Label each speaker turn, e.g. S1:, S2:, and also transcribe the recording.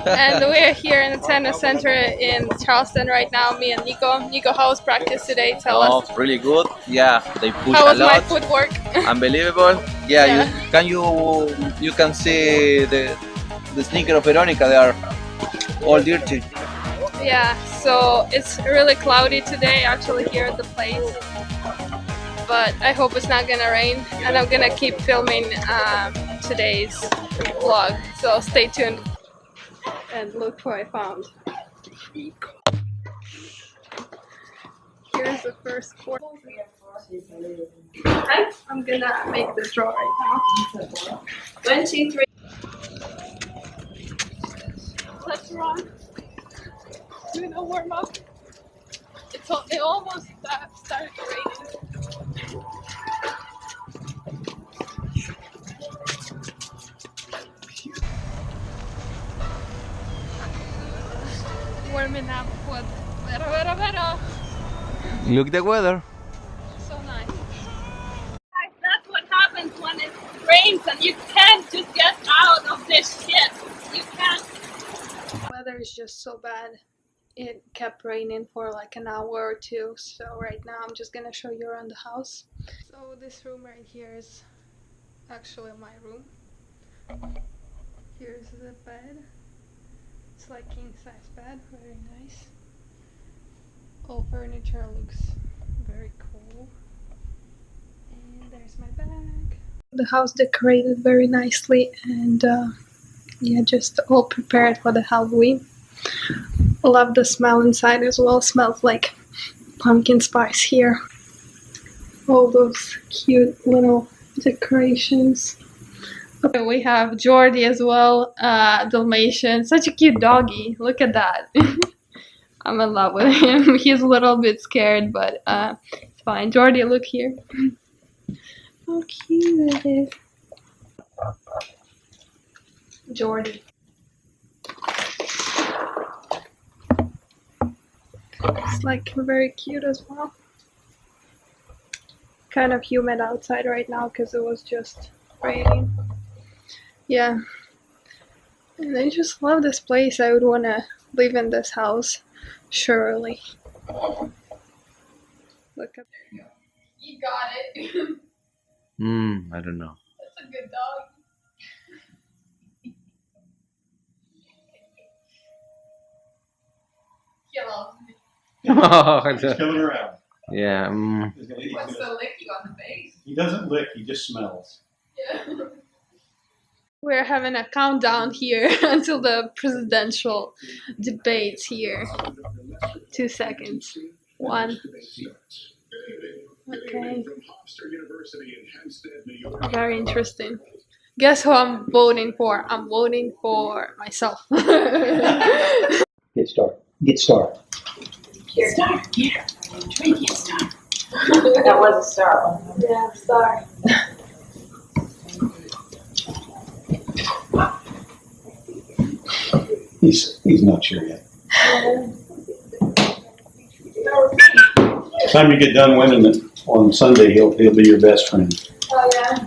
S1: And we're here in the tennis center in Charleston right now. Me and Nico. Nico, how was practice today? Tell us.
S2: Really good. Yeah, they push
S1: How
S2: a
S1: was my
S2: lot.
S1: footwork?
S2: Unbelievable. Yeah,
S1: Yeah.
S2: you can see the sneaker of Veronica. They are all dirty.
S1: Yeah. So it's really cloudy today, actually here at the place. But I hope it's not gonna rain, and I'm gonna keep filming today's vlog. So stay tuned and look what I found. Here's the first court. I'm gonna make the draw right now. 23. Let's run. Doing a warm up. It almost started raining. Warming up with better.
S2: Look the weather.
S1: So nice. Guys, that's what happens when it rains and you can't just get out of this shit. You can't. The weather is just so bad. It kept raining for like an hour or two. So right now I'm just gonna show you around the house. So this room right here is actually my room. Here's the bed. It's like king size bed, very nice. All furniture looks very cool. And there's my bag. The house decorated very nicely, and yeah, just all prepared for the Halloween. Love the smell inside as well. Smells like pumpkin spice here. All those cute little decorations. Okay, we have Jordy as well, Dalmatian. Such a cute doggy. Look at that. I'm in love with him. He's a little bit scared, but it's fine. Jordy, look here. How cute it is. Jordy. It's like very cute as well. Kind of humid outside right now because it was just raining. Yeah. And I just love this place. I would want to live in this house. Surely. Look up. You got it.
S2: I don't know.
S1: That's a good dog. He loves me.
S3: He's coming around.
S2: Yeah.
S1: He wants to lick you on the face.
S3: He doesn't lick, he just smells.
S1: Yeah. We're having a countdown here until the presidential debates here. 2 seconds. 1. Okay. Very interesting. Guess who I'm voting for? I'm voting for myself.
S4: Get started. Get started.
S5: Get started. Yeah. Try to get started. That was a star.
S1: Yeah, sorry.
S3: He's not sure yet. Time you get done winning it on Sunday, he'll be your best friend.
S1: Oh yeah.